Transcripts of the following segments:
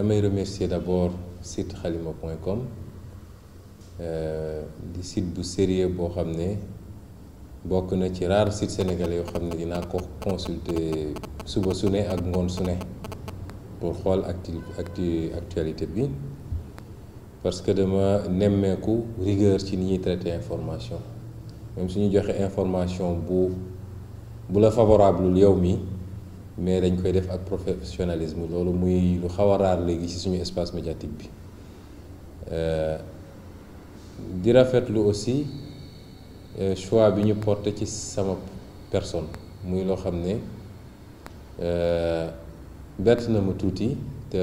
damay remercier d'abord site khalima.com di site bu sérieux boo xam ne bokk na ci rare site sénégalais yoo xam ne dinaa ko consulter suba su ne ak ngoon su ne pour xool actualité bi parce que dama nemmeeku rigueur ci ni ñuy traiter information même su ñu joxe information bu la favorable yow mi mais dañ koy def ak professionnalisme loolu muy lu xaw a raar léegi ci suñu espace médiatique bi di rafetlu aussi choix bi ñu porté ci sama personne muy loo xam ne bett na ma tuuti te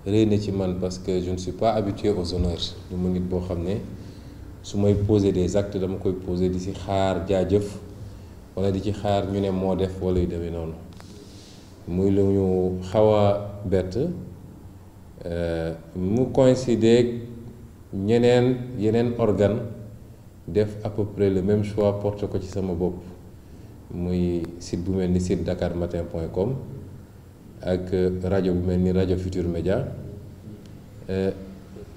rëy na ci man parce que je ne suis pas habitué aux honneurs ñu mu nit boo xam ne su may poser des actes dama koy poser di ci xaar jaajëf wala di ci xaar ñu ne moo def wala yu demee noonu muy lu ñu xaw a bett mu coïncider yeneen organe def à peu près le même choix porté ko ci sama bopp muy site bu mel ni site dakarmatin.com ak rajo bu mel ni rajo Futur Média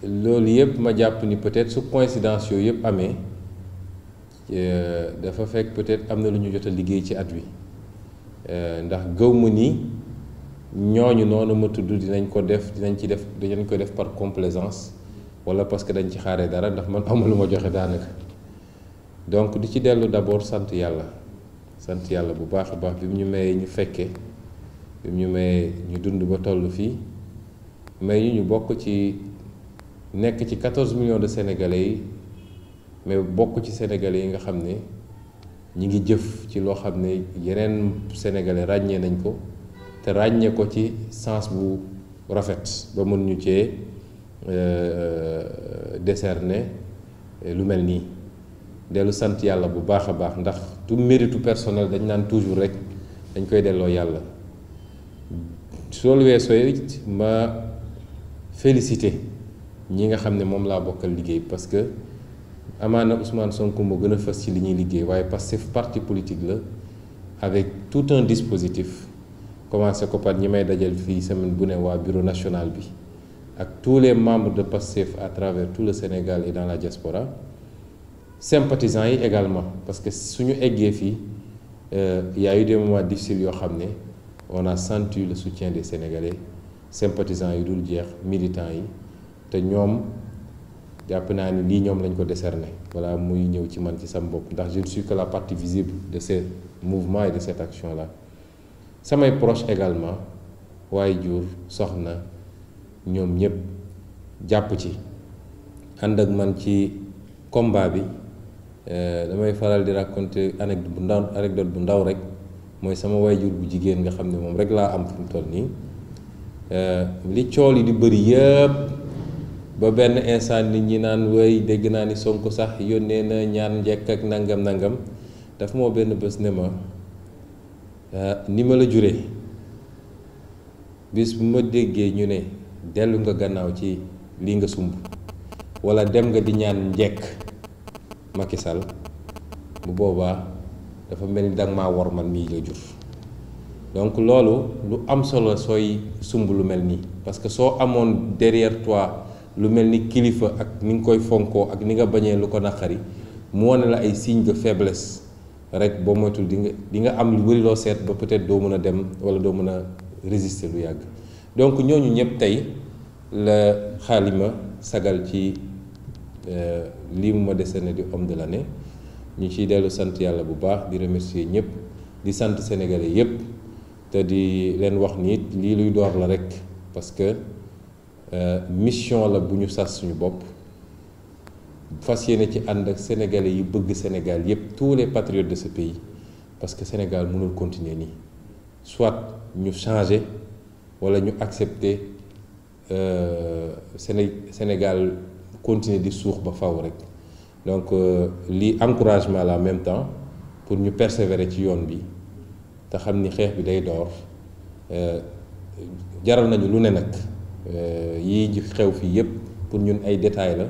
loolu yëpp ma jàpp ni peut-être su coïncidence yooyu yëpp amee dafa fekk peut-être am na lu ñu jot a liggéey ci at wi ndax gëw ma ni ñooñu noonu ma tudd dinañ ko def par complaisance wala parce que dañ ci xaaree dara ndax man amul lu ma joxe daanaka donc di ci dellu d'abord sant yàlla bu baax a baax bi mu ñu mayee ñu fekkee bi mu ñu mayee ñu dund ba toll fii may ñu bokk ci nekk ci 14 millions de sénégalais yi mais bokk ci sénégalais yi nga xam ne ñi ngi jëf ci loo xam ne yeneen sénégalais ràññee nañ ko te ràññee ko ci sens bu rafet ba mën ñu cee décerner lu mel nii dellu sant yàlla bu baax a baax ndax du méritu personnel dañ naan toujours rek dañ koy delloo yàlla soolu weesoo it ma félicité ñi nga xam ne moom laa bokkal liggéey parce que amaana Ousmane Sonko moo gën a fës ci li ñuy liggéey waaye Pastef parti politique la avec tout un dispositif commencé ko par ñi may dajal fii semaine bu ne waa bureau national bi ak tous les membres de Pastef à travers tout le Sénégal et dans la diaspora sympathisants yi également parce que suñu eggee fii y a eu des moments difficiles yoo xam ne on a senti le soutien des Sénégalais sympathisants yi dul jeex militants yi te ñoom jàpp naa ni lii ñoom lañ ko décerné voilà muy ñëw ci man ci sam bopp ndax je ne suis que la partie visible de ce mouvement et de cette action là samay proches également waaye jur soxna ñoom ñëpp jàpp ci ànd ak man ci combat bi damay faral di raconter anecdote bu ndaw rek mooy sama waajur bu jigéen nga xam ne moom rek laa am fu mu toll nii li cool yi di bëri yëpp ba benn instant nit ñi naan way dégg naa ni Sonko sax yónnee na ñaan njekk ak nangam dafa moo benn bés ne ma ni ma la juree bis bu ma déggee ñu ne dellu nga gannaaw ci lii nga sumb wala dem nga di ñaan njekk Macky Sall bu boobaa dafa mel ni danga maa war man mii la jur donc loolu lu am solo sooy sumb lu mel nii parce que soo amoon derrière toi lu mel ni kilifa ak ni nga koy fonkoo ak ni nga bañee lu ko naqari mu wane la ay signe de faiblesse rek boo moytul di nga am lu bari loo seet ba peut-être doo mën a dem wala doo mën a résister lu yàgg donc ñooñu ñëpp tey la xaalima sagal ci lii mu ma décerné di homme de l'année ñu ciy dellu sant yàlla bu baax di remercier ñëpp di sant sénégalais yëpp te di leen wax ni lii luy door la rek parce que mission la bu ñu sas suñu bopp fas yéene ci ànd ak sénégalais yi bëgg Sénégal yëpp tous les patriotes de ce pays parce que Sénégal mënul continuer nii soit ñu changer wala ñu accepter Sénégal continuer di suux ba faw rek donc lii encouragement la en même temps pour ñu persévérer ci yoon bi te xam ni xeex bi day door jaral nañu lu ne nag yii xew fii yépp pour ñun ay détails la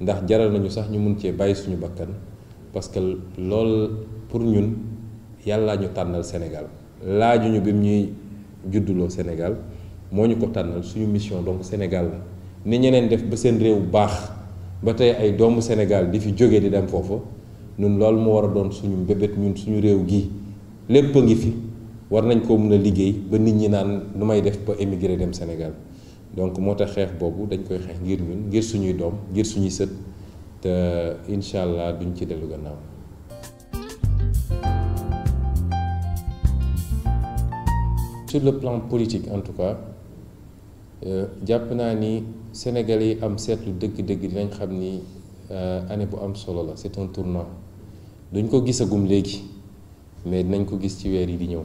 ndax jaral nañu sax ñu mun cee bàyyi suñu bakkan parce que lool pour ñun yàlla ñu tànnal Sénégal laajuñu bi mu ñuy judduloo Sénégal moo ñu ko tànnal suñu mission donc Sénégal la ni ñeneen def ba seen réew baax ba tey ay doomu Sénégal di fi jóge di dem foofu ñun loolu moo war a doon suñu mbébét ñun suñu réew gi lépp a ngi fi war nañ koo mën a liggéey ba nit ñi naan nu may def ba émigré dem Sénégal donc moo tax xeex boobu dañ koy xeex ngir ñun ngir suñuy doom ngir suñuy sët te incha allah duñ ci dellu gannaaw. Sur le plan politique en tout cas jàpp naa ni Sénégalais yi am seetlu dëgg-dëgg dinañ xam ni année bu am solo la c'est un tournant duñ ko gisagum léegi mais dinañ ko gis ci weer yi di ñëw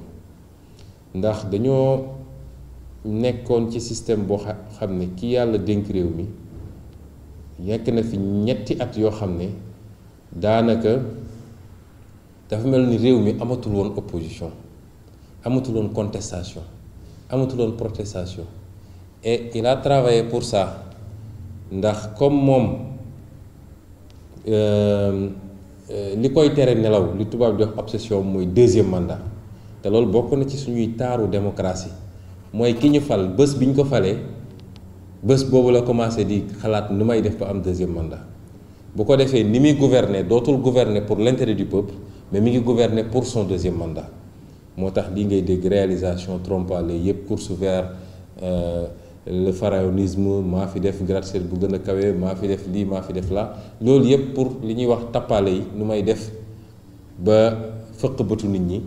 ndax dañoo nekkoon ci système boo xam ne ki yàlla dénk réew mi nekk na fi ñetti at yoo xam ne daanaka dafa mel ni réew mi amatul woon opposition amatul woon contestation amatul woon protestation et il a travaillé pour ça ndax comme moom li koy tere nelaw li tubaab di wax obsession mooy deuxième mandat te loolu bokk na ci suñuy taaru démocratie mooy ki ñu fal bés bi ñu ko falee bés boobu la commencé di xalaat nu may def ba am deuxième mandat bu ko defee ni muy gouverner dootul gouverner pour l'intérêt du peuple mais mi ngi gouverner pour son deuxième mandat moo tax lii ngay dégg réalisation trompale yëpp course vers le pharaonisme maa fi def gratte-ciel bu gën a kawe maa fi def lii maa fi def la loolu yëpp pour li ñuy wax tappaale yi nu may def ba fëq bëtu nit ñi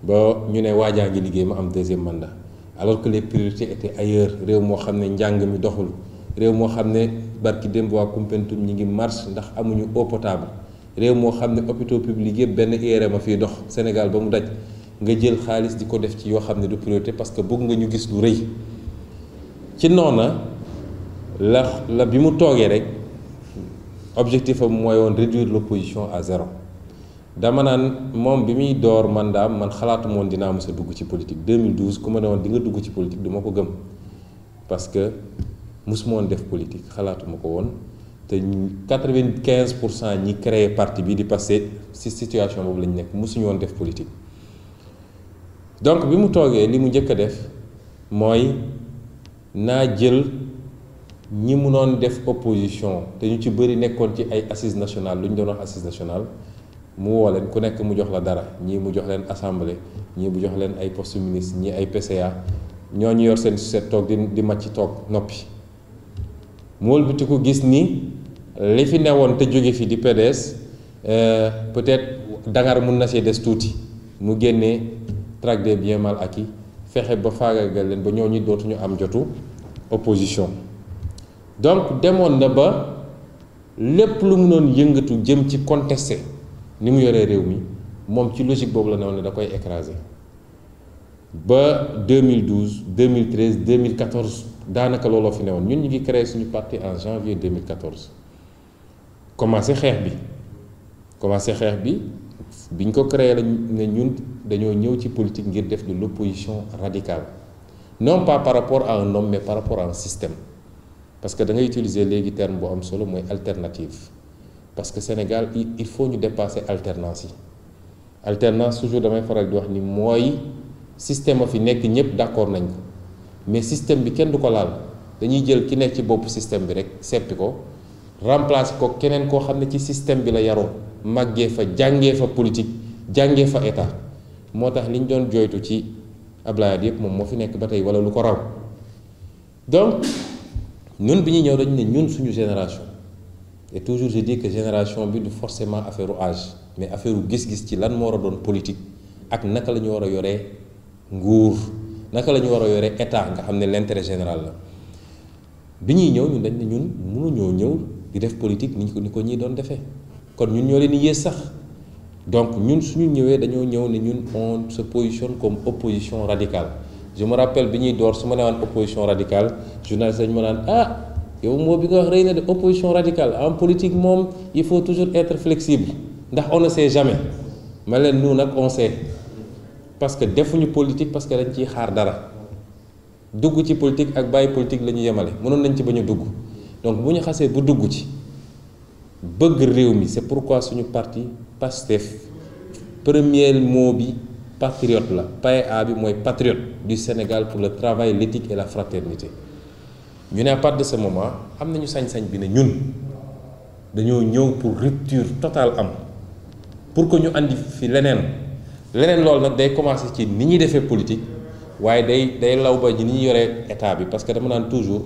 ba ñu ne waajaa ngi liggéey ma am deuxième mandat alors que les priorités étaient ailleurs réew moo xam ne njàng mi doxul réew moo xam ne barki démb waa Koumpentoum ñi ngi marche ndax amuñu eau potable réew moo xam ne hôpitaux publics yëpp benn IRM a fiy dox Sénégal ba mu daj nga jël xaalis di ko def ci yoo xam ne du priorité parce que bëgg nga ñu gis lu rëy ci noona la bi mu toogee rek objectif am mooy woon réduire l'opposition à zéro dama naan moom bi muy door mandaam man xalaatu moon dinaa mës a dugg ci politique 2012 ku ma ne woon di nga dugg ci politique du ma ko gëm parce que mosuma woon def politique xalaatuma ko woon te 95% ñi créé parti bi di passé ci situation boobu lañu nekk mosuñu woon def politique donc bi mu toogee li mu njëkk a def mooy naa jël ñi mu doon def opposition te ñu ci bëri nekkoon ci ay assises nationales lu ñu doon wax assises nationales mu woo leen ku nekk mu jox la dara ñii mu jox leen assemblée ñii mu jox leen ay poste ministre ñii ay PCA ñoo ñu yor seen suset toog di màcc toog noppi mu wëlbati ko gis ni li fi newoon te jóge fi di PDS peut-être dangar mun na see des tuuti mu génnee traque des biens mal acquis fexe ba faagagal leen ba ñooñu dootuñu am jotu opposition donc demoon na ba lépp lu mu doon yëngatu jëm ci contester ni mu yoree réew mi moom ci logique boobu la ne woon ne da koy écraser ba 2012 2013 2014 daanaka looloo fi newoon ñun ñu ngi créé suñu parti en janvier 2014 commencé xeex bi biñ ko créé la ne ñun dañoo ñëw ci politique ngir def de l'opposition radicale non pas par rapport à un homme mais par rapport à un système parce que da ngay utiliser léegi terme bu am solo mooy alternative parce que Sénégal il faut ñu dépasser alternance toujours damay faral di wax ni mooy système a fi nekk ñëpp d'accord nañ ko mais système bi kenn du ko laal dañuy jël ki nekk ci boppu système bi rek seppi ko remplacer ko keneen koo xam ne ci système bi la yaroo màggee fa jàngee fa politique jàngee fa état moo tax li ñu doon jooytu ci Ablaye yëpp moom moo fi nekk ba tey wala lu ko raw donc ñun bi ñuy ñëw dañu ne ñun suñu génération et toujours je dis que génération bi du forcément affaire u âge mais affaire u gis-gis ci lan moo war a doon politique ak naka la ñu war a yoree nguur naka la ñu war a yoree état nga xam ne l'intérêt général la bi ñuy ñëw ñun dañ ne ñun mënuñoo ñëw di def politique ni ko ñii doon defee kon ñun ñoo leen di yées sax donc ñun suñu ñëwee dañoo ñëw ne ñun on se positionne comme opposition radicale je me rappelle bi ñuy door su ma newaan opposition radicale journaliste dañu ma naan yow moo bi nga wax rëy na de opposition radicale en politique moom il faut toujours être flexible ndax on ne sait jamais ma leen nous nag on sait parce que defuñu politique parce que dañ ciy xaar dara dugg ci politique ak bàyyi politique la ñu yemale mënoon nañ ci bañ a dugg donc bu ñu xasee bu dugg ci bëgg réew mi c'est pourquoi suñu parti PASTEF premier mot bi patriote la PAEA bi mooy patriote du Sénégal pour le travail, l'éthique et la fraternité. ñu ne à partir de ce moment am nañu sañ-sañ bi ne ñun dañoo ñëw pour rupture totale am pour que ñu andi fi leneen loolu nag day commencer ci ni ñuy defee politique waaye day law ba ni ñuy yoree état bi parce que dama naan toujours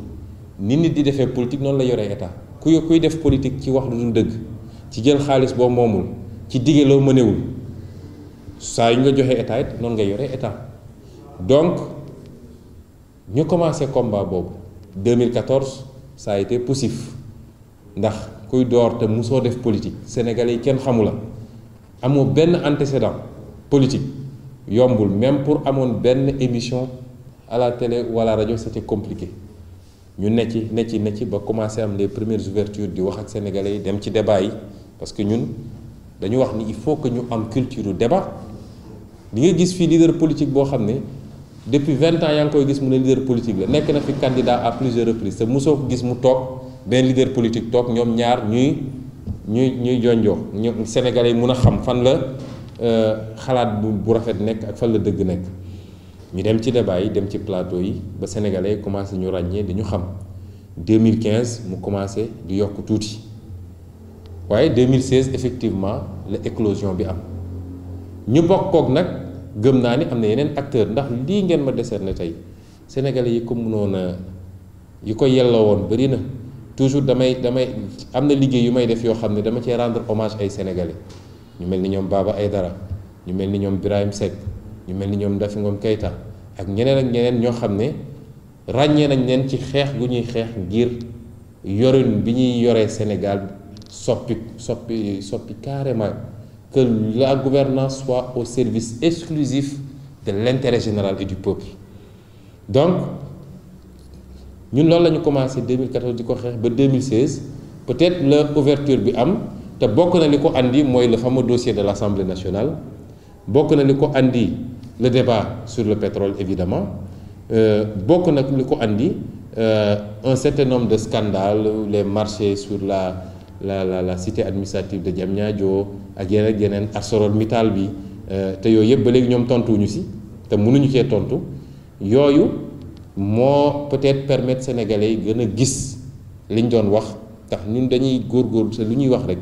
ni nit di defee politique noonu la yoree état kuy def politique ci wax lu dul dëgg ci jël xaalis boo moomul ci dige loo mënewul saa yu ñu la joxee état it noonu nga yoree état donc ñu commencé combat boobu 2014 ça a été poussif ndax kuy door te musoo def politique sénégalais yi kenn xamu la amoo benn antécédent politique yombul même pour amoon benn émission à la télé wala rajo c'était compliqué ñu ne ci ba commencé am les premières ouvertures di wax ak sénégalais yi dem ci débat yi parce que ñun dañu wax ni il faut que ñu am culture débat di nga gis fii leader politique boo xam ne depuis 20 ans yaa ngi koy gis mu ne leader politique la nekk na fi candidat à plusieurs reprises te mosoo ko gis mu toog benn leader politique toog ñoom ñaar ñuy jonjoo ñu sénégalais yi mun a xam fan la xalaat bu rafet nekk ak fan la dëgg nekk ñu dem ci débat yi dem ci plateau yi ba sénégalais yi commencé ñu ràññee di ñu xam 2015 mu commencé di yokk tuuti waaye 2016 effectivement la éclosion bi am ñu bokkook nag gëm naa ni am na yeneen acteur ndax lii ngeen ma décerné tey sénégalais yi ko mënoon a yi ko yelloo woon bëri na toujours damay am na liggéey yu may def yoo xam ne dama cee rendre hommage ay sénégalais ñu mel ni ñoom Baba Aydara ñu mel ni ñoom Birahim Seck ñu mel ni ñoom Ndafi Ngom Keïta ak ñeneen ñoo xam ne ràññee nañ leen ci xeex gu ñuy xeex ngir yorin bi ñuy yoree Sénégal soppi carrément que la gouvernance soit au service exclusif de l'intérêt général et du peuple donc ñun loolu la ñu commencé 2014 di ko xeex ba 2016 peut-être la ouverture bi am te bokk na li ko andi mooy le fameux dossier de l'Assemblée nationale bokk na li ko andi le débat sur le pétrole évidemment bokk na li ko andi un certain nombre de scandales les marchés sur la cité administrative de Diamniadio ak yeneen ArcelorMittal bi te yooyu yëpp ba léegi ñoom tontuwuñu si te mënuñu cee tontu yooyu moo peut-être permettre sénégalais yi gën a gis liñ doon wax tax ñun dañuy góorgóorlu te lu ñuy wax rek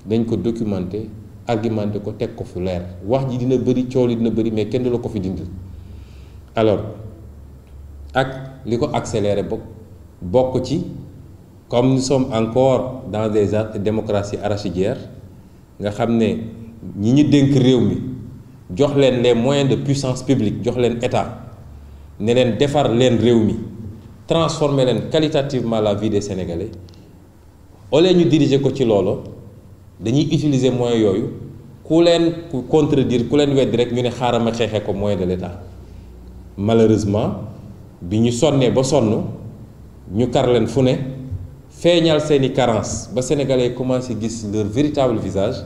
dañ ko documenter argumenté ko teg ko fu leer wax ji dina bëri coow li dina bëri mais kenn du la ko fi dindil alors ak li ko accéléré bokk ci comme nous sommes encore dans des démocraties arachidières nga xam ne ñi ñu dénk réew mi jox leen les moyens de puissance publique jox leen état ne leen defar leen réew mi transformer leen qualitativement la vie des Sénégalais au lieu ñu diriger ko ci loolu dañuy utiliser moyens yooyu ku leen contredire ku leen weddi rek ñu ne xaaral ma xeexee ko moyen de l'État malheureusement bi ñu sonnee ba sonn ñu kar leen fu ne feeñal seeni carence ba sénégalais commencé gis leur véritable visage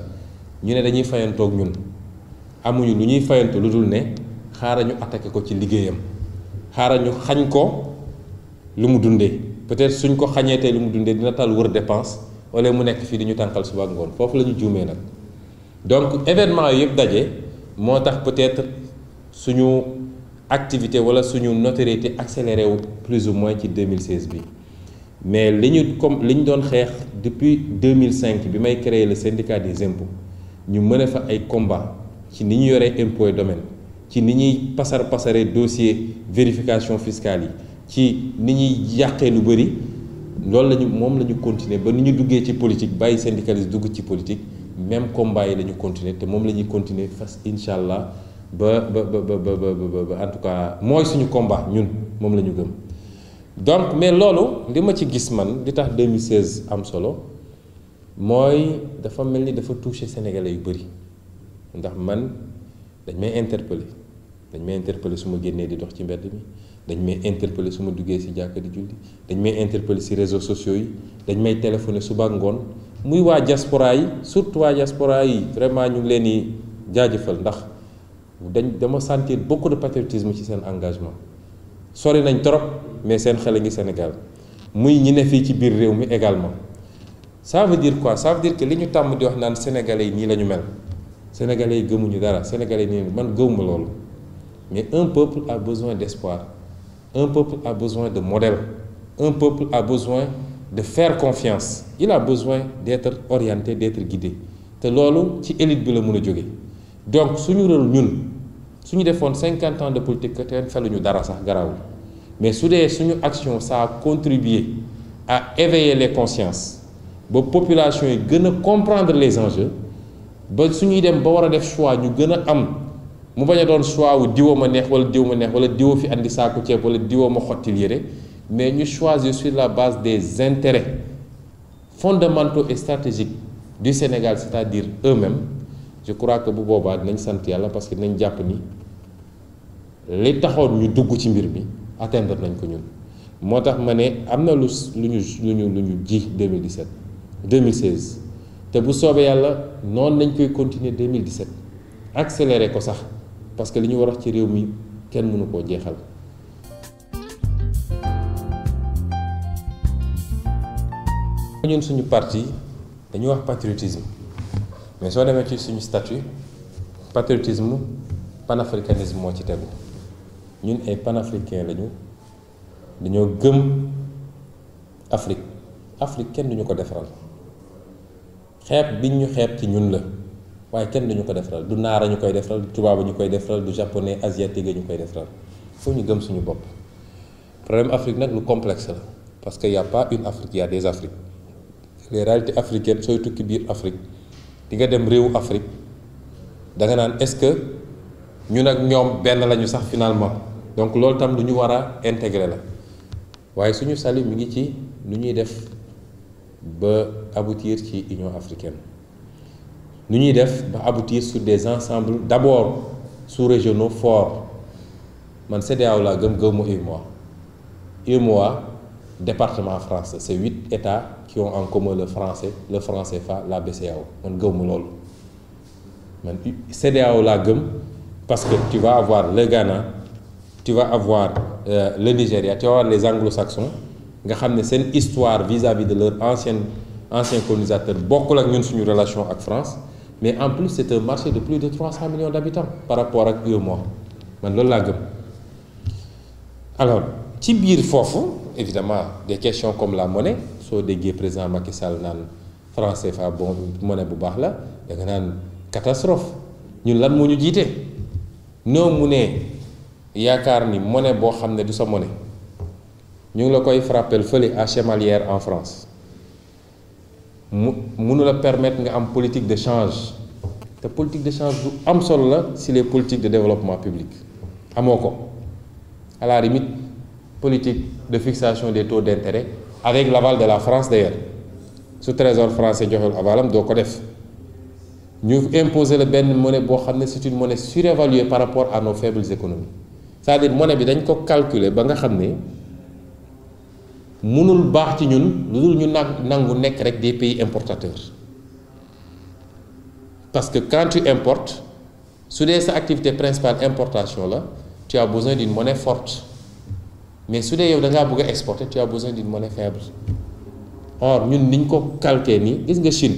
ñu ne dañuy fayantoog ñun amuñu lu ñuy fayantu lu dul ne xaaral ñu attaqué ko ci liggéeyam xaaral ñu xañ ko lu mu dundee peut-être suñ ko xañee tey lu mu dundee dina tal wër dépense wala mu nekk fii di ñu tànkal suba ak ngoon foofu la ñu juumee nag donc événement yooyu yëpp daje moo tax peut-être suñu activité wala suñu notoriété accéléré wu plus ou moins ci 2016 bi mais li ñu doon xeex depuis 2005 bi may créer le syndicat des impôts ñu mën fa ay combat ci ni ñu yoree impôt et domaine ci ni ñuy pasaree dossier vérification fiscale yi ci ni ñuy yàqee lu bëri loolu moom la ñu continuer ba ni ñu duggee ci politique bàyyi syndicaliste dugg ci politique même combat yi la ñu continuer te moom la ñuy continuer fas incha allah ba en tout cas mooy suñu combat ñun moom la ñu gëm. donc mais loolu li ma ci gis man li tax 2016 am solo mooy dafa mel ni dafa toucher sénégalais yu bëri ndax man dañ may interpeller su ma génnee di dox ci mbedd mi dañ may interpeller su ma duggee ci jàkka di julli dañ may interpeller ci réseaux sociaux yi dañ may téléphoner suba ngoon muy waa diaspora yi surtout waa diaspora yi vraiment ñu ngi leen di jaajëfal ndax dama sentir beaucoup de patriotisme ci seen engagement sori nañ trop mais seen xel a ngi Sénégal muy ñi ne fii ci biir réew mi également ça veut dire quoi ça veut dire que li ñu tàmm di wax naan sénégalais yi nii la ñu mel sénégalais yi gëmuñu dara sénégalais yi man gëwuma loolu mais un peuple a besoin d'espoir un peuple a besoin de modèle un peuple a besoin de faire confiance il a besoin d'être orienté d'être guidé te loolu ci élite bi la mën a jóge donc suñu rôle ñun suñu defoon 50 ans de politique que teen feluñu dara sax garawul mais su dee suñu action ça a contribué à éveiller les consciences ba population yi gën a comprendre les enjeux ba suñuy dem ba war a def choix ñu gën a am mu bañ a doon choix wu diwoo ma neex wala diw ma neex wala diwoo fi andi saaku ceeb wala diwoo ma xottil yére mais ñu choisir sur la base des intérêts fondamentaux et stratégiques du Sénégal c'est-à-dire eux-mêmes je crois que bu boobaa dinañ sant yàlla parce que dinañ jàpp ni li taxoon ñu dugg ci mbir mi atteindre nañ ko ñun moo tax ma ne am na lu ñu ji 2017 2016 te bu soobee yàlla noonu lañ koy continuer 2017 accélérer ko sax parce que li ñu war a wax ci réew mi kenn mënu koo jeexal. ñun suñu parti dañuy wax patriotisme mais soo demee ci suñu statut patriotisme panafricanisme moo ci tegu ñun ay panafricain lañu dañoo gëm Afrique kenn duñu ko defaral xeeb biñ ñu xeeb ci ñun la waaye kenn duñu ko defaral du naara ñu koy defaral du tubaaba ñu koy defaral du japonais asiatique ñu koy defaral foo ñu gëm suñu bopp problème Afrique nag lu complexe la parce que y a pas une Afrique il y a des Afriques les réalités africaines sooy tukki biir Afrique di nga dem réewu Afrique da nga naan est-ce que ñun ak ñoom benn lañu sax finalement donc loolu tam lu ñu war a intégrer la waaye suñu salut mi ngi ci nu ñuy def ba aboutir ci Union africaine nu ñuy def ba aboutir sur des ensembles d'abord sous-régionaux forts man CEDEAO laa gëwuma UEMOA département France c'est 8 États qui ont en commun le franc CFA la BCEAO man gëwuma loolu man CEDEAO laa gëm parce que tu vas avoir le Ghana tu vas avoir le Nigeria tu vas avoir les anglo-saxons nga xam ne seen histoire vis-à-vis de leur ancien colonisateur bokkul ak ñun suñu relation ak France mais en plus c'est un marché de plus de 300 millions d'habitants par rapport ak UEMOA man loolu laa gëm alors ci biir foofu évidemment des questions comme la monnaie soo déggee président Macky Sall naan franc CFA bon monnaie bu baax la da nga naan catastrophe ñun lan moo ñu jiite noo mu ne yaakaar ni monnaie boo xam ne du sa monnaie ñu ngi la koy frappel fële à Chemalières en France mënu la permettre nga am politique de change te politique de change bu am solo la si les politiques de développement public amoo ko à la limite politique de fixation des taux d'intérêt avec l'aval de la France d'ailleurs su trésor français joxewul avalam doo ko def ñu imposer la benn monnaie boo xam ne c'est une monnaie surévaluée par rapport à nos faibles économies c'est-à-dire monnaie bi dañ ko calculer ba nga xam ne mënul baax ci ñun lu dul ñu nangu nekk rek des pays importateurs parce que quand tu importes su dee sa activité principale importation la tu as besoin d'une monnaie forte mais su dee yow da ngaa bëgg a exporter tu as besoin d'une monnaie faible or ñun niñ ko calqué nii gis nga Chine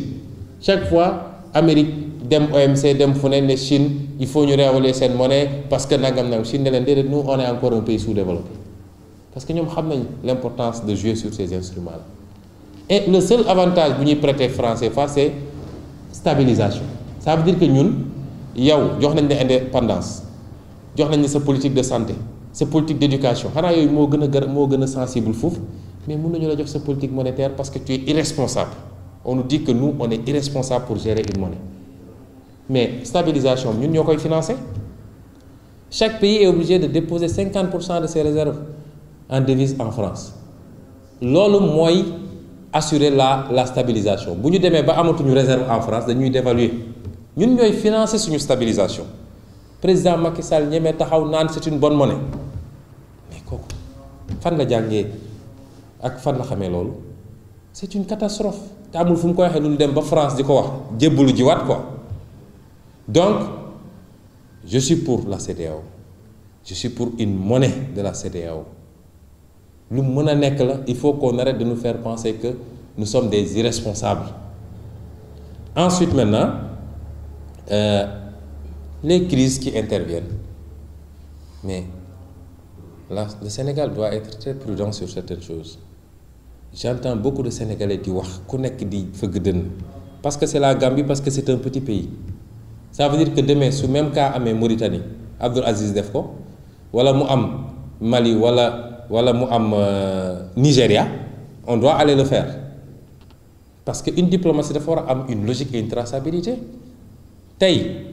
chaque fois Amérique dem OMC dem fu ne Chine il faut ñu réévaluer seen monnaie parce que nangam Chine ne leen déedéet nous on est encore un pays sous-développé parce que ñoom xam nañ l'importance de jouer sur ces instruments-là et le seul avantage bu ñuy prêter franc CFA c'est stabilisation ça veut dire que ñun yow jox nañ la indépendance jox nañ la sa politique de santé sa politique d'éducation xanaa yooyu moo gën a sensible foofu mais mën nañu la jox sa politique monétaire parce que tu es irresponsable on nous dit que nous on est irresponsable pour gérer une monnaie mais stabilisation ñun ñoo koy financer chaque pays est obligé de déposer 50% de ses réserves en devise en France loolu mooy assurer la stabilisation bu ñu demee ba amatuñu réserve en France dañuy dévaluer ñun ñooy financer suñu stabilisation président Macky Sall ñemee taxaw naan c'est une bonne monnaie mais kooku fan la jàngee ak fan la xamee loolu c'est une catastrophe te amul fu mu ko waxee lu dem ba France di ko wax jébbalu jiwaat quoi donc je suis pour la CEDEAO je suis pour une monnaie de la CEDEAO lu mën a nekk la il faut qu'on arrête de nous faire penser que nous sommes des irresponsables ensuite maintenant les crises qui interviennent, mais là, le Sénégal doit être très prudent sur certaines choses. J'entends beaucoup de Sénégalais qui disent parce que c'est la Gambie, parce que c'est un petit pays. Ça veut dire que demain, sous même cas à Mauritanie, Abdul Aziz Defko, wala mu am Mali, wala mu am Nigeria, on doit aller le faire. Parce qu'une diplomatie de force a une logique et une traçabilité. Tay,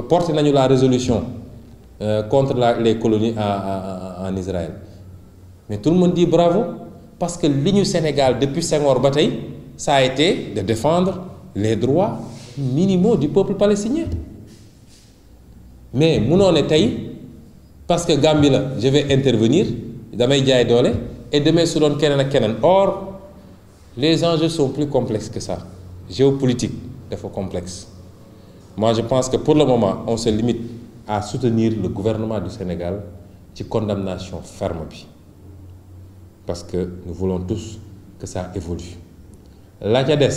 porte la résolution contre les colonies en Israël. Mais tout le monde dit bravo, parce que l'Union Sénégal, depuis Senghor Bataille, ça a été de défendre les droits minimaux du peuple palestinien. Mais mon est parce que Gambie, je vais intervenir, et demain, je donne Kenan. Or, les enjeux sont plus complexes que ça. Géopolitique, il faut complexe. Moi, je pense que pour le moment, on se limite à soutenir le gouvernement du Sénégal qui condamnation ferme. Parce que nous voulons tous que ça évolue. La Cades,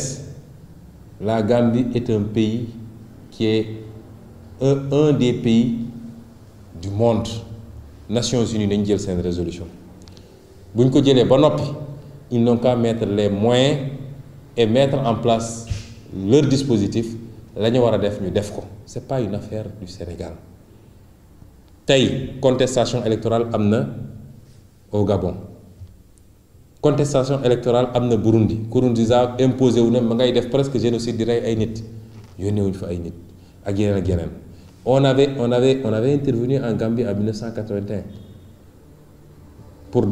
la Gambie est un pays qui est un des pays du monde. Nations Unies n'ont pas cette résolution. Si nous avons ils n'ont qu'à mettre les moyens et mettre en place leur dispositif. Ce n'est pas une affaire du Sénégal. Tay, contestation électorale au Gabon. Contestation électorale au Burundi. Burundi a imposé presque génocide direct. On avait intervenu en Gambie en 1981 pour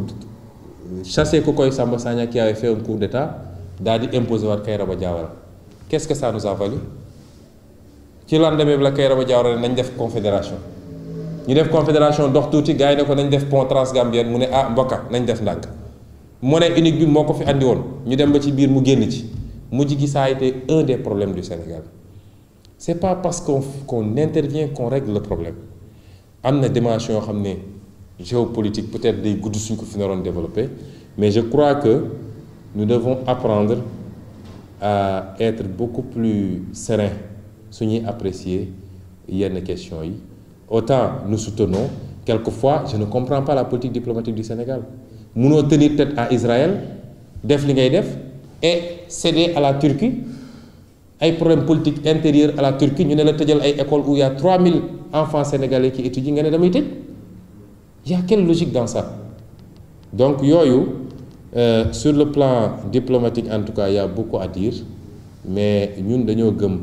chasser Kokoy Samba Sagna qui avait fait un coup d'État, d'aller imposer Kairaba Diawara. Qu'est-ce que ça nous a valu? Ci lendemain la Kairaba Diawara nañ def confédération. Ñu def confédération dox tuuti gaay ne ko nañ def pont transgambien mu ne ah mbokka nañ def ndànk. Monnaie unique bi moo ko fi andi woon ñu dem ba ci biir mu génn ci. Mujj gi ça a été un des problèmes du Sénégal. C'est pas parce qu'on intervient qu'on règle le problème. Am na dimension yoo xam ne géopolitique peut-être des goûts suñ ko fi naroon développer, mais je crois que nous devons apprendre à être beaucoup plus serein suñuy apprécier yenn questions yi. Autant nous soutenons, quelquefois je ne comprends pas la politique diplomatique du Sénégal. Mënoo tenir tête à Israël def li ngay def et céder à la Turquie ay problème politique intérieur à la Turquie ñu ne la tëjal ay école où il y a 3000 enfants sénégalais qui étudient nga ne damay tëj. Il y a quelle logique dans ça? Donc, sur le plan diplomatique, en tout cas, il y a beaucoup à dire. Mais nous, nous sommes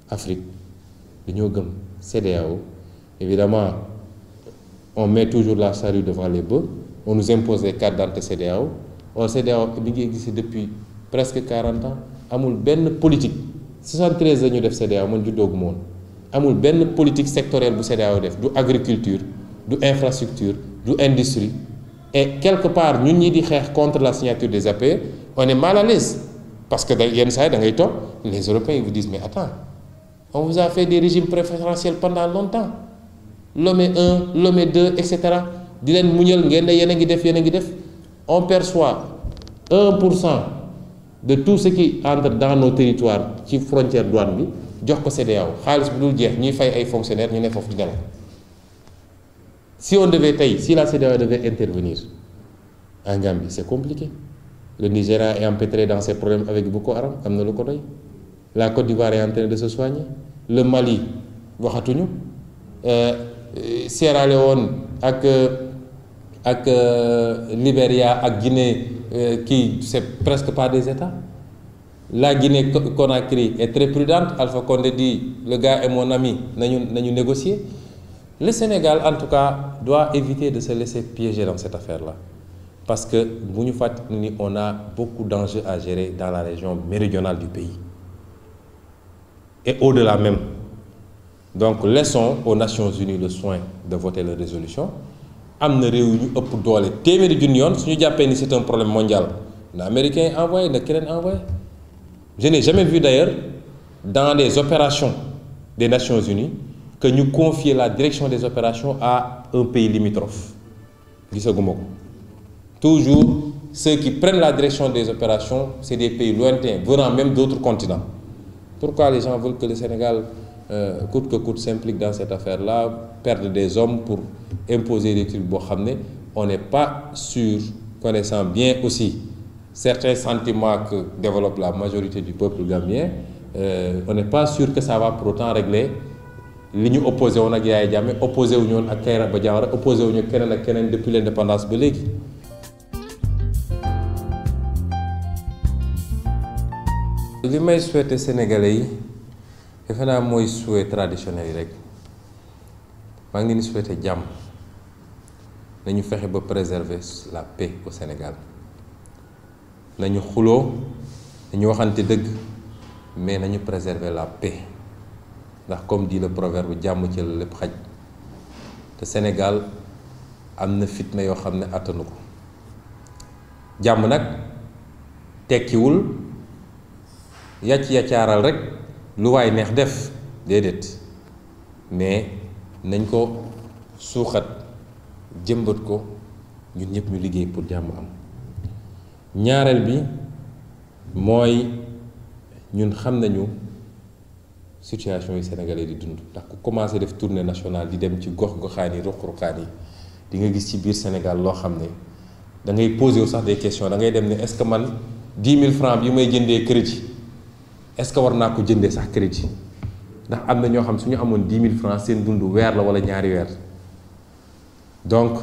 Afrique, nous sommes CEDEAO. Évidemment, on met toujours la charrue devant les bœufs. On nous impose les cartes d'identité CEDEAO. Or, CEDEAO existe depuis presque 40 ans. Amul ben politique. 73 ans de CEDEAO, man du dog mon. Amul ben politique sectorielle bu CEDEAO def, du agriculture, du infrastructure, du industrie. Et quelque part, nous ñi di xex contre la signature des APE, on est mal à l'aise. Parce que les Européens ils vous disent mais attends, on vous a fait des régimes préférentiels pendant longtemps. L'homme 1, l'homme 2, etc. Di len muñal ngeen ne yéen a ngi def. On perçoit 1% de tout ce qui entre dans nos territoires ci frontière douane bi jox ko CEDEAO. Xaalis bu dul jeex ñuy fay ay fonctionnaires ñu ne foofu di nelaw. Si on devait si la CEDEAO devait intervenir en Gambie, c'est compliqué. Le Nigeria est empêtré dans ses problèmes avec Boko Haram, la Côte d'Ivoire est en train de se soigner. Le Mali, waxatuñu. Sierra Leone ak Libéria ak Guinée qui c'est presque pas des États. La Guinée Conakry est très prudente. Alpha Condé dit le gars est mon ami, nañu négocier. Le Sénégal, en tout cas, doit éviter de se laisser piéger dans cette affaire-là. Parce que, on a beaucoup d'enjeux à gérer dans la région méridionale du pays. Et au-delà même. Donc, laissons aux Nations Unies le soin de voter la résolution. Amne réunion pour doole téméri d'union, si nous avons c'est un problème mondial. L'Américain envoyé, le Canadien envoyé. Je n'ai jamais vu d'ailleurs, dans les opérations des Nations Unies, que nous confions la direction des opérations à un pays limitrophe. Toujours, ceux qui prennent la direction des opérations, c'est des pays lointains, venant même d'autres continents. Pourquoi les gens veulent que le Sénégal, coûte que coûte, s'implique dans cette affaire-là, perdre des hommes pour imposer des trucs? On n'est pas sûr, connaissant bien aussi certains sentiments que développe la majorité du peuple gambien, on n'est pas sûr que ça va pour autant régler li ñu opposé woon ak Yaya Jammeh, opposé wu ñu woon ak Kairaba Jawara, opposé wu ñu keneen ak keneen depuis l'indépendance ba léegi. li may souhaité Sénégalais yi defe naa mooy souhait traditionnel yi rek maa ngi leen di souhaité jàmm, nañu fexe ba préserver la paix au Sénégal, nañu xuloo, nañu waxante dëgg, mais nañu préserver la paix. Ndax comme dit le proverbe, jàmm ci la lépp xaj te Sénégal am na fitna yoo xam ne attanu ko. jàmm nag tekkiwul yaccaaral rek lu waay neex def déedéet, mais nañ ko suuxat jëmbat ko ñun ñëpp ñu liggéey pour jàmm am. ñaareel bi mooy ñun xam nañu situation yi sénégalais di dund, ndax ku commencé def tournée nationale di dem ci gox-goxaan yi ruq-ruqaan yi di nga gis ci biir Sénégal loo xam ne da ngay posé wu sax des questions. Da ngay dem ne est-ce que man 10 000 francs bi may jëndee crédit est-ce que war naa ko jëndee sax crédit? ndax am na ñoo xam suñu amoon 10 000 francs seen dund weer la wala ñaari weer. donc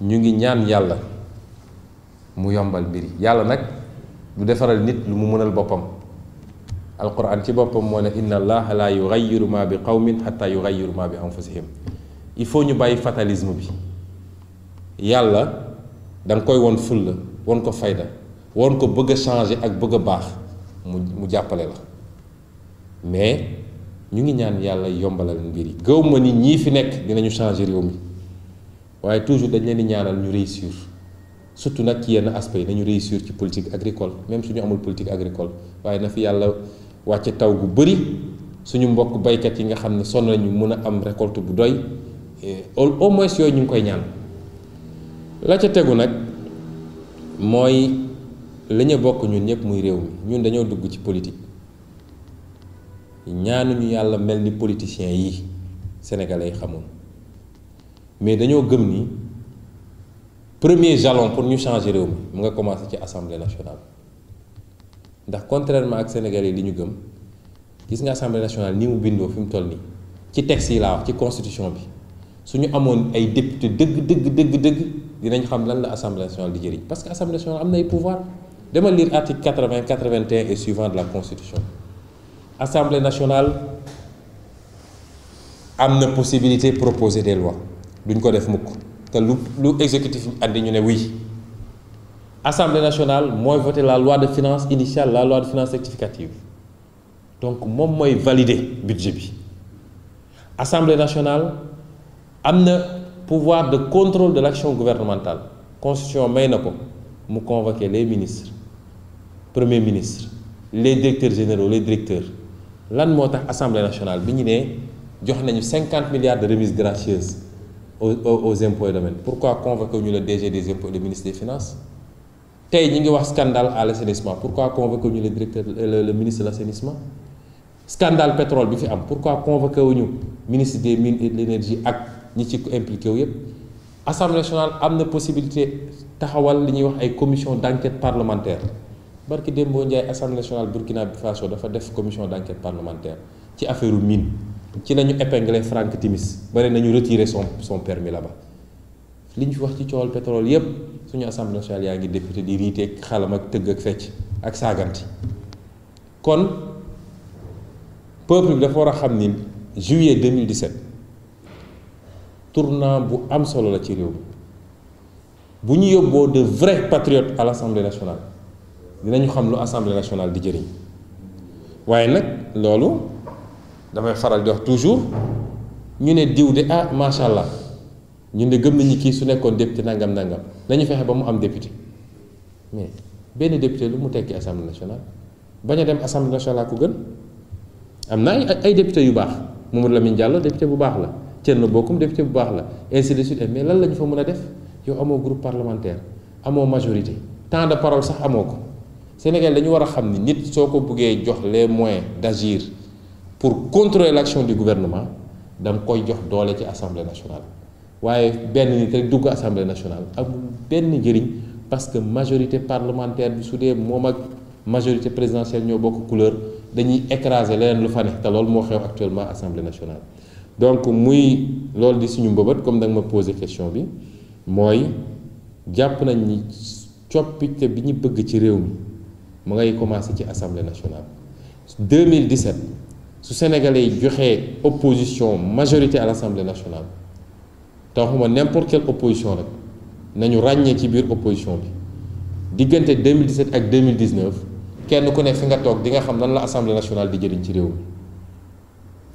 ñu ngi ñaan yàlla mu yombal mbir yi. yàlla nag du defaral nit lu mu mënal boppam. alquran ci boppam moo ne inna allaha la yughayyiru ma bi qawmin hatta yughayyiru ma bi anfusihim. il faut ñu bàyyi fatalisme bi. yàlla da nga koy won fulla, won ko fayda, won ko bëgg a changer ak bëgg a baax mu jàppale la. mais ñu ngi ñaan yàlla yombalal mbir yi. gëw ma ni ñii fi nekk dinañu changer réew mi, waaye toujours dañ leen di ñaanal ñu réussir, surtout nag ci yenn aspect yi nañu réussir ci politique agricole. même suñu amul politique agricole, waaye na fi yàlla wàcce taw gu bëri suñu mbokk baykat yi nga xam ne sonn nañu mën a am récolte bu doy, au moins yooyu ñu ngi koy ñaan. la ca tegu nag mooy li ñu bokk ñun ñëpp muy réew mi. ñun dañoo dugg ci politique, ñaanuñu yàlla mel ni politiciens yi sénégalais yi xamoon, mais dañoo gëm ni premier jalon pour ñu changer réew mi mu nga commencé ci assemblée nationale. ndax contrairement ak sénégalais yi li ñu gëm, gis nga assemblée nationale ni mu bindoo fi mu toll nii ci texte yi laa wax, ci constitution bi, suñu amoon ay député dëgg dinañ xam lan la assemblée nationale di jëriñ. parce que assemblée nationale am na ay pouvoir. dama lire article 80, 81 et suivant de la constitution. assemblée nationale am na possibilité proposer des lois, duñ ko def mukk te lu exécutif andi ñu ne oui. assemblée nationale mooy voter la loi de finances initiale, la loi de finances rectificative, donc moom mooy valider budget bi. assemblée nationale am na pouvoir de contrôle de l'action gouvernementale. constitution may na ko mu convoquer les ministres, premier ministre, les directeurs généraux, les directeurs. lan moo tax assemblée nationale bi ñu ne jox nañu 50 milliards de remises gracieuses aux impôts et domaines, pourquoi convoquer ñu le DG des impôts et le ministre des finances? tey ñi ngi wax scandale à l'assainissement, pourquoi convoquer ñu le directeur le ministre de l'assainissement? scandale pétrole bi fi am, pourquoi convoquer wuñu ministre des mines et de l'énergie ak ñi ci impliqué wu yépp? assemblée nationale am na possibilité taxawal li ñuy wax ay commission d'enquête parlementaire. barki Dembo Ndiaye assemblée nationale Burkina Faso dafa def commission d'enquête parlementaire ci affaire mine, ci la ñu épinglé Franck Timis ba ne nañu retirer son permis là-bas. li ñu fi wax ci coowal pétrole yépp suñu assemblée nationale yaa ngi député di riiteeg xalam ak tëgg ak fecc ak saaganti. kon peuple bi dafa war a xam ni juillet 2017 tournant bu am solo la ci réew mi. bu ñu yóbboo de vrais patriotes à l'assemblée nationale dinañu xam lu assemblée nationale di jëriñ. waaye nag loolu damay faral di wax toujours ñu ne diw de ah macha allah ñun de gëm nañu kii su nekkoon député nangam nañu fexe ba mu am député. mais benn député lu mu tekki assemblée nationale bañ a dem assemblée nationale ku gën. am na ay député yu baax, Mamadou Lamine Diallo député bu baax la, Thierno Bocoum député bu baax la, ainsi de suite. mais lan la ñu fa mën a def? yow amoo groupe parlementaire, amoo majorité, temps de parole sax amoo ko. Sénégal dañu war a xam ni nit soo ko bëggee jox les moyens d'agir pour contrôler l'action du gouvernement da nga koy jox doole ci assemblée nationale waaye benn nit rek dugg assemblée nationale amul benn njëriñ parce que majorité parlementaire bi su dee moom ak majorité présidentielle ñoo bokk couleur dañuy écraser leneen lu fa ne te loolu moo xew actuellement assemblée nationale. donc muy loolu di suñu mbëbët comme da nga ma posé question bi mooy jàpp nañ ni coppite bi ñu bëgg ci réew mi mu ngay commencé ci assemblée nationale. 2017 su sénégalais yi joxee opposition majorité à l'assemblée nationale te waxuma n'importe quelle opposition rek nañu ràññee ci biir opposition bi diggante 2017 ak 2019 kenn ku ne fi nga toog di nga xam lan la assemblée nationale di jëriñ ci réew mi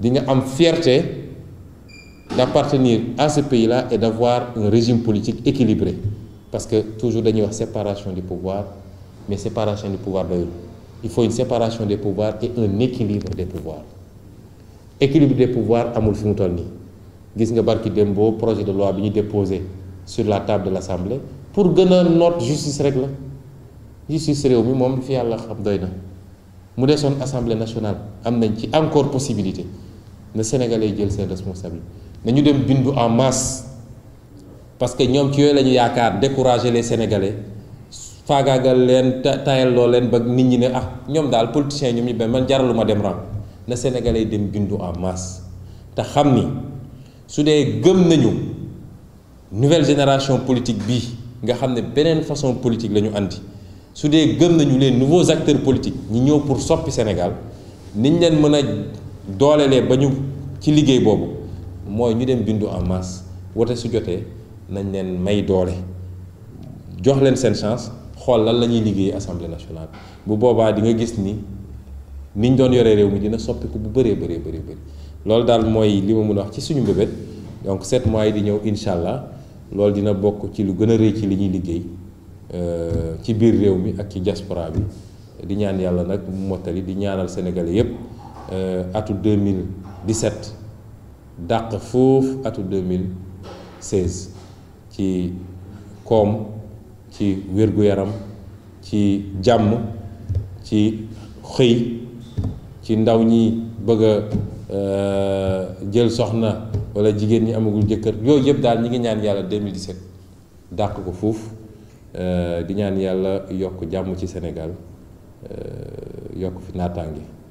di nga am fierté d'appartenir à ce pays-là et d'avoir un régime politique équilibré parce que toujours dañuy wax séparation du pouvoir mais séparation du pouvoir doyul il faut une séparation des pouvoirs et un équilibre des pouvoirs. Équilibre des pouvoirs amul fi mu toll nii gis nga barki démbo projet de loi bi ñu déposé sur la table de l'Assemblée pour gën a noot justice rek la justice réew mi moom fi yàlla xam doy na mu desoon Assemblée nationale am nañ ci encore possibilité na Sénégalais jël seen responsabilité nañu dem bindu en masse parce que ñoom ci yooyu la ñu yaakaar décourager les Sénégalais faagaagal leen tayal loo leen ba nit ñi ne ah ñoom daal politiciens ñoom ñu benn man jaraluma dem rang na Sénégalais dem bindu en masse te xam ni su dee gëm nañu nouvelle génération politique bii nga xam ne beneen façon politique la ñu andi su dee gëm nañu les nouveaux acteurs politiques ñi ñëw pour soppi Sénégal niñ leen mën a doolelee ba ñu ci liggéey boobu mooy ñu dem bindu en masse wote su jotee nañ leen may doole jox leen seen chance xool lan la ñuy liggéey assemblée nationale bu boobaa di nga gis ni niñ doon yoree réew mi dina soppiku bu bëree bëri loolu daal mooy li ma mën a wax ci suñu mbébét donc 7 mois yi di ñëw incha allah loolu dina bokk ci lu gën a rëy ci li ñuy liggéey ci biir réew mi ak ci diaspora bi di ñaan yàlla nag mu mottali di ñaanal sénégalais yépp atu 2017 dàq foofu atu 2016 ci koom ci wér-gu-yaram ci jàmm ci xëy ci ndaw ñi bëgg a jël soxna wala jigéen ñi amagul jëkkër yooyu yëpp daal ñi ngi ñaan yàlla 2017 dàq ko foofu di ñaan yàlla yokk jàmm ci Sénégal yokk fi naataange